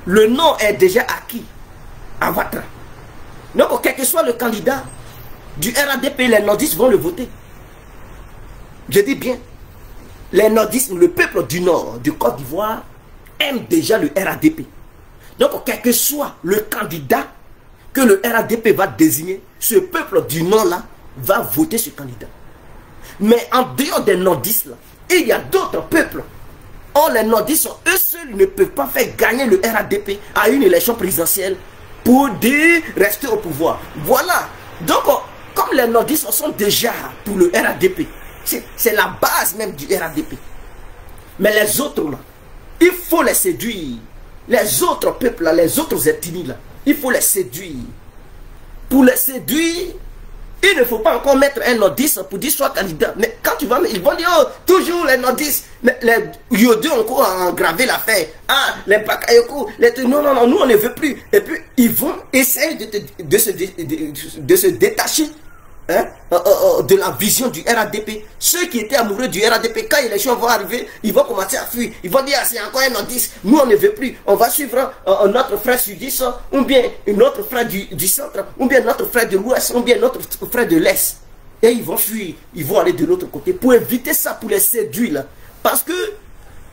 Le nom est déjà acquis à Ouattara. Donc, quel que soit le candidat du RADP, les nordistes vont le voter. Je dis bien, les nordistes, le peuple du Nord, du Côte d'Ivoire, aime déjà le RADP. Donc, quel que soit le candidat que le RADP va désigner, ce peuple du Nord-là va voter ce candidat. Mais en dehors des nordistes, là, il y a d'autres peuples. Or, les nordistes, eux seuls ne peuvent pas faire gagner le RADP à une élection présidentielle pour dire rester au pouvoir. Voilà. Donc, comme les nordistes sont déjà pour le RADP, c'est la base même du RADP. Mais les autres, là, il faut les séduire. Les autres peuples, là, les autres ethnies, là, il faut les séduire. Pour les séduire, il ne faut pas encore mettre un nordiste pour dire soit candidat. Mais quand tu vas, ils vont dire, oh, toujours les nordistes, les Yodé ont encore engravé l'affaire. Ah, les Bakayoko, non, non, non, nous on ne veut plus. Et puis, ils vont essayer de se détacher, hein, de la vision du RADP. Ceux qui étaient amoureux du RADP, quand les élections vont arriver, ils vont commencer à fuir. Ils vont dire, ah, c'est encore un nordiste, nous on ne veut plus. On va suivre notre frère sudiste, ou bien notre frère du centre, ou bien notre frère de l'ouest, ou bien notre frère de l'est. Et ils vont fuir, ils vont aller de l'autre côté. Pour éviter ça, pour les séduire là. Parce que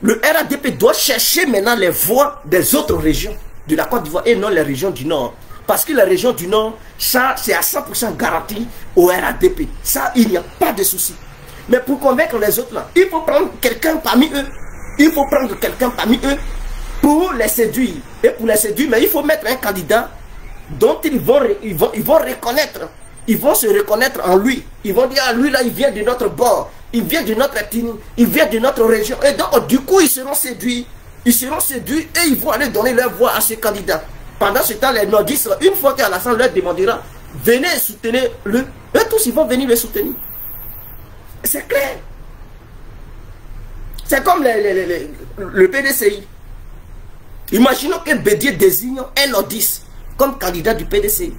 le RADP doit chercher maintenant les voix des autres régions de la Côte d'Ivoire et non les régions du Nord. Parce que la région du Nord, ça c'est à 100% garanti au RADP. Ça, il n'y a pas de souci. Mais pour convaincre les autres là, il faut prendre quelqu'un parmi eux. Il faut prendre quelqu'un parmi eux pour les séduire. Et pour les séduire, mais il faut mettre un candidat dont ils vont reconnaître. Ils vont se reconnaître en lui. Ils vont dire, ah, lui là, il vient de notre bord. Il vient de notre ethnie. Il vient de notre région. Et donc, du coup, ils seront séduits. Ils seront séduits et ils vont aller donner leur voix à ces candidats. Pendant ce temps, les nordistes, une fois qu'Alassane leur demandera, venez soutenir le. Eux tous, ils vont venir le soutenir. C'est clair. C'est comme le PDCI. Imaginons que Bédié désigne un nordiste comme candidat du PDCI.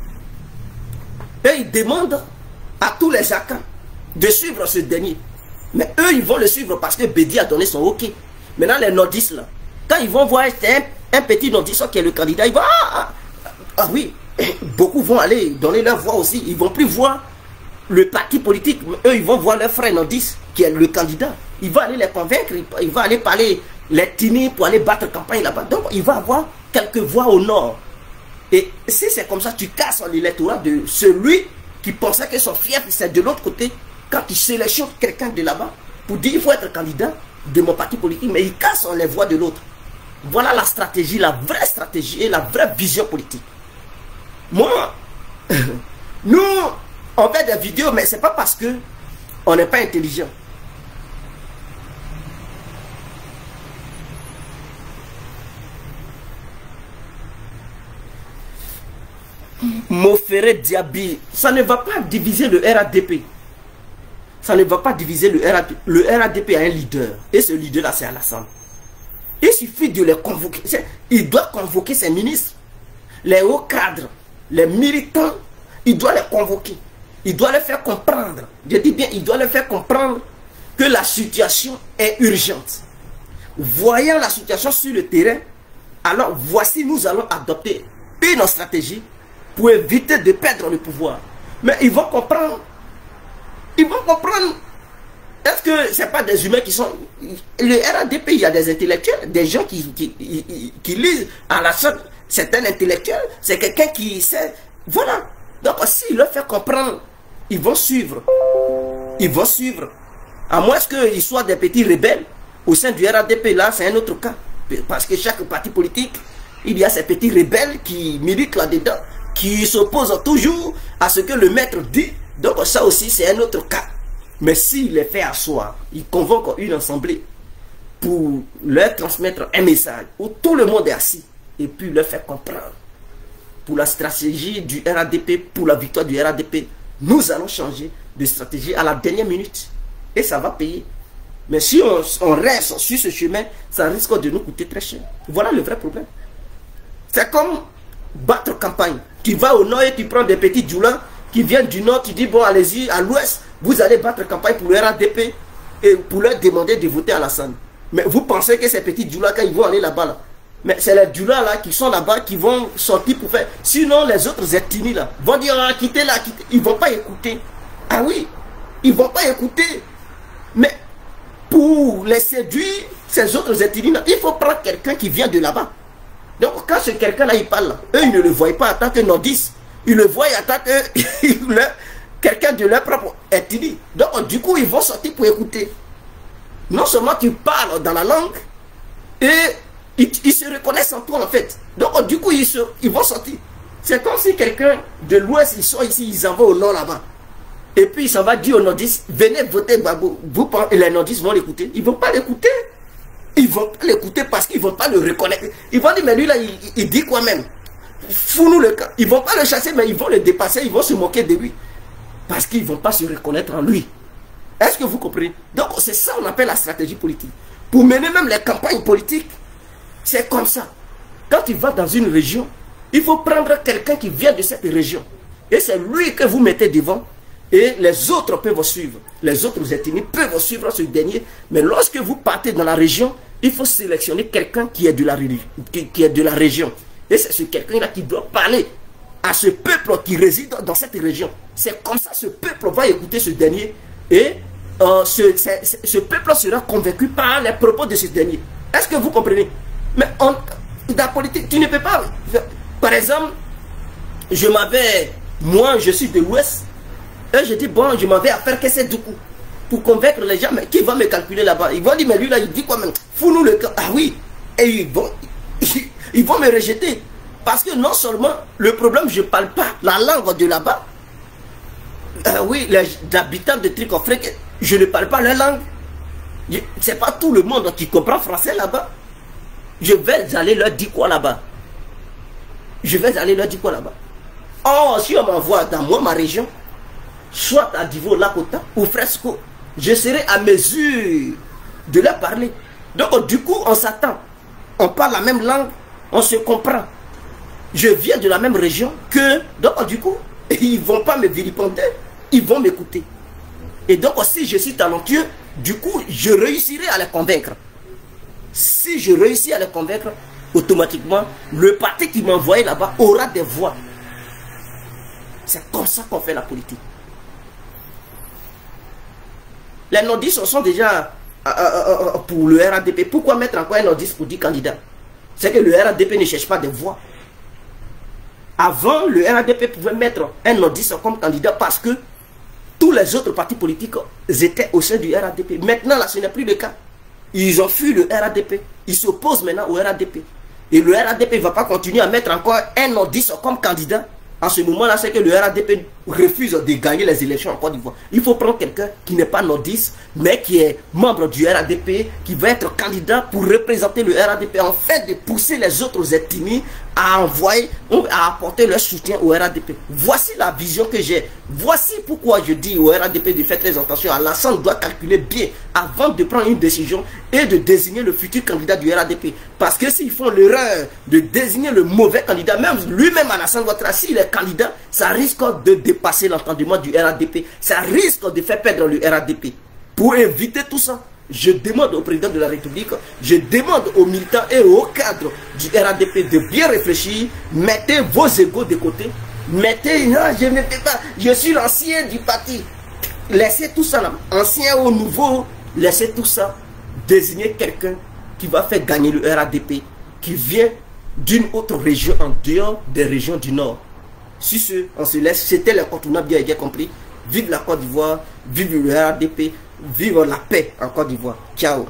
Et il demande à tous les Akans de suivre ce dernier. Mais eux, ils vont le suivre parce que Bédié a donné son OK. Maintenant, les nordistes, là, quand ils vont voir un petit nordiste qui est le candidat, ils vont, ah oui, beaucoup vont aller donner leur voix aussi. Ils ne vont plus voir le parti politique. Eux, ils vont voir leur frère nordiste qui est le candidat. Il va aller les convaincre, il va aller parler les timides pour aller battre campagne là-bas. Donc, il va avoir quelques voix au nord. Et si c'est comme ça, tu casses l'électorat de celui qui pensait que son fief, c'est de l'autre côté. Quand il sélectionne quelqu'un de là-bas pour dire il faut être candidat de mon parti politique, mais il casse les voix de l'autre. Voilà la stratégie, la vraie stratégie et la vraie vision politique. Moi, nous, on fait des vidéos, mais c'est pas parce que on n'est pas intelligent. Mofere Diaby, ça ne va pas diviser le RADP. ça ne va pas diviser le RADP. Le RADP a un leader. Et ce leader-là, c'est Alassane. Il suffit de les convoquer. Il doit convoquer ses ministres, les hauts cadres, les militants. Il doit les convoquer. Il doit les faire comprendre. Je dis bien, il doit les faire comprendre que la situation est urgente. Voyant la situation sur le terrain, alors voici, nous allons adopter une stratégie pour éviter de perdre le pouvoir. Mais ils vont comprendre. Ils vont comprendre. Est-ce que ce n'est pas des humains qui sont... Le RADP, il y a des intellectuels, des gens qui lisent à la sorte. C'est un intellectuel, c'est quelqu'un qui sait... Voilà. Donc s'il leur fait comprendre, ils vont suivre. Ils vont suivre. À moins qu'ils soient des petits rebelles au sein du RADP, là, c'est un autre cas. Parce que chaque parti politique, il y a ces petits rebelles qui militent là-dedans, qui s'opposent toujours à ce que le maître dit. Donc ça aussi, c'est un autre cas. Mais s'il les fait asseoir, il convoque une assemblée pour leur transmettre un message où tout le monde est assis et puis leur faire comprendre pour la stratégie du RADP, pour la victoire du RADP, nous allons changer de stratégie à la dernière minute et ça va payer. Mais si on reste sur ce chemin, ça risque de nous coûter très cher. Voilà le vrai problème. C'est comme battre campagne. Tu vas au nord et tu prends des petits djoulans qui viennent du nord, tu dis bon allez-y à l'ouest, vous allez battre campagne pour le RADP et pour leur demander de voter à Alassane. Mais vous pensez que ces petits djoulans, quand ils vont aller là-bas, mais c'est les djoulans là qui sont là-bas qui vont sortir pour faire. Sinon les autres ethnies là vont dire ah, quittez là, quittez. Ils ne vont pas écouter. Ah oui, ils ne vont pas écouter. Mais pour les séduire, ces autres ethnies là, il faut prendre quelqu'un qui vient de là-bas. Donc quand ce quelqu'un-là il parle, eux ils ne le voient pas en tant que nordistes. Ils le voient en tant que quelqu'un de leur propre ethnie. Donc du coup ils vont sortir pour écouter. Non seulement tu parles dans la langue, et ils se reconnaissent en toi en fait. Donc du coup ils vont sortir. C'est comme si quelqu'un de l'ouest, ils sont ici, ils en vont au nord là-bas. Et puis il s'en va dire aux nordistes, venez voter Babou. Et les nordistes vont l'écouter. Ils ne vont pas l'écouter. Ils ne vont pas l'écouter parce qu'ils ne vont pas le reconnaître. Ils vont dire, mais lui là, il dit quoi même? Fous-nous le camp. Ils ne vont pas le chasser, mais ils vont le dépasser, ils vont se moquer de lui. Parce qu'ils ne vont pas se reconnaître en lui. Est-ce que vous comprenez? Donc c'est ça qu'on appelle la stratégie politique. Pour mener même les campagnes politiques, c'est comme ça. Quand tu vas dans une région, il faut prendre quelqu'un qui vient de cette région. Et c'est lui que vous mettez devant. Et les autres peuvent suivre. Les autres ethnies peuvent suivre ce dernier. Mais lorsque vous partez dans la région, il faut sélectionner quelqu'un qui est de la région. Et c'est ce quelqu'un-là qui doit parler à ce peuple qui réside dans cette région. C'est comme ça que ce peuple va écouter ce dernier. Et ce peuple sera convaincu par les propos de ce dernier. Est-ce que vous comprenez? Mais dans la politique, tu ne peux pas... Par exemple, moi, je suis de l'Ouest. Et je dis, bon, je m'en vais à faire que c'est du coup. Pour convaincre les gens, mais qui va me calculer là-bas? Ils vont dire, mais lui là, il dit quoi même? Fous-nous le camp. Ah oui. Et ils vont me rejeter. Parce que non seulement, le problème, je ne parle pas la langue de là-bas. Oui, les habitants de Tricofrec, je ne parle pas leur langue. Ce n'est pas tout le monde qui comprend français là-bas. Je vais aller leur dire quoi là-bas? Je vais aller leur dire quoi là-bas? Oh, si on m'envoie dans moi, ma région, soit à Divo, Lakota ou Fresco, je serai à mesure de leur parler. Donc du coup, on s'attend. On parle la même langue, on se comprend. Je viens de la même région que... Donc du coup, ils ne vont pas me vilipender, ils vont m'écouter. Et donc si je suis talentueux, du coup, je réussirai à les convaincre. Si je réussis à les convaincre, automatiquement, le parti qui m'a envoyé là-bas aura des voix. C'est comme ça qu'on fait la politique. Les nordistes sont déjà pour le RADP. Pourquoi mettre encore un nordiste pour 10 candidats? C'est que le RADP ne cherche pas de voix. Avant, le RADP pouvait mettre un nordiste comme candidat parce que tous les autres partis politiques étaient au sein du RADP. Maintenant, là, ce n'est plus le cas. Ils ont fui le RADP. Ils s'opposent maintenant au RADP. Et le RADP ne va pas continuer à mettre encore un nordiste comme candidat. En ce moment-là, c'est que le RADP refuse de gagner les élections en Côte d'Ivoire. Il faut prendre quelqu'un qui n'est pas nordiste, mais qui est membre du RADP, qui va être candidat pour représenter le RADP, en fait de pousser les autres ethnies à envoyer, à apporter leur soutien au RADP. Voici la vision que j'ai. Voici pourquoi je dis au RADP de faire très attention. Alassane doit calculer bien avant de prendre une décision et de désigner le futur candidat du RADP. Parce que s'ils font l'erreur de désigner le mauvais candidat, même lui-même Alassane Ouattara, s'il est candidat, ça risque de dépasser l'entendement du RADP. Ça risque de faire perdre le RADP. Pour éviter tout ça, je demande au président de la République, je demande aux militants et aux cadres du RADP de bien réfléchir. Mettez vos égos de côté. Mettez, non, je ne peux pas, je suis l'ancien du parti. Laissez tout ça là, ancien ou nouveau, laissez tout ça. Désignez quelqu'un qui va faire gagner le RADP, qui vient d'une autre région en dehors des régions du Nord. Sur ce, on se laisse. C'était l'incontournable, bien compris. Vive la Côte d'Ivoire, vive le RADP, vive la paix en Côte d'Ivoire. Ciao.